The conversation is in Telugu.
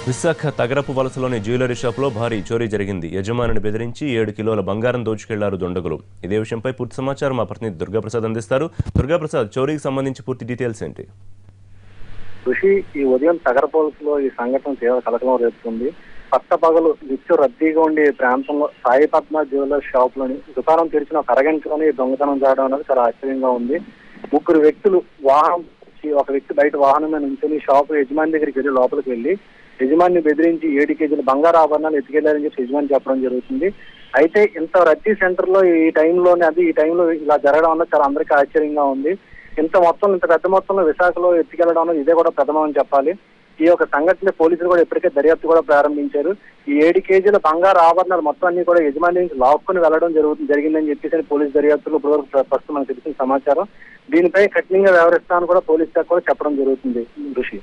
విశాఖ తగరపు వలసలోని జ్యువెలరీ షాపులో భారీ చోరీ జరిగింది. యజమానిని బెదిరించి 7 కిలోల బంగారం దోచుకెళ్లారు దుండగులు. ఇదే విషయంపై పూర్తి సమాచారం మా ప్రతినిధి దుర్గాప్రసాద్ అందిస్తారు. దుర్గాప్రసాద్, చోరీకి సంబంధించి పూర్తి డీటెయిల్స్ ఏంటి? ఋషి, ఈ ఉదయం తగరపు వలసలో ఈ సంఘటన తీవ్ర కలకలం రేపుతుంది. పట్టపగలు నిత్యం రద్దీగా ఉండే ప్రాంతంలో సాయి పద్మ జ్యువెలరీ షాప్ లోని దుకాణం తెరిచిన ఒక అరగంటలోనే దొంగతనం చేయడం అనేది చాలా ఆశ్చర్యంగా ఉంది. ముగ్గురు వ్యక్తులు వాహనం, ఒక వ్యక్తి బయట వాహనం మీద నుంచొని షాపు యజమాని దగ్గరికి వెళ్ళి లోపలికి వెళ్ళి యజమాని బెదిరించి 7 కేజీల బంగారు ఆభరణాలు ఎత్తుకెళ్లారని చెప్పి యజమాని చెప్పడం జరుగుతుంది. అయితే ఇంత రద్దీ సెంటర్ లో ఈ టైంలో ఇలా జరగడం అన్నది చాలా అందరికీ ఆశ్చర్యంగా ఉంది. ఇంత పెద్ద మొత్తంలో విశాఖలో ఎత్తుకెళ్లడం అనేది ఇదే కూడా ప్రథమం అని చెప్పాలి. ఈ యొక్క సంఘటన పోలీసులు కూడా ఇప్పటికే దర్యాప్తు కూడా ప్రారంభించారు. ఈ 7 కేజీల బంగారు ఆభరణాలు మొత్తం అన్ని కూడా యజమాని నుంచి లాక్కుని వెళ్లడం జరిగిందని చెప్పేసి పోలీసు దర్యాప్తులో ప్రస్తుతం మనకు తెలిసిన సమాచారం. దీనిపై కఠినంగా వ్యవహరిస్తామని కూడా పోలీసు శాఖ కూడా చెప్పడం జరుగుతుంది. ఋషి.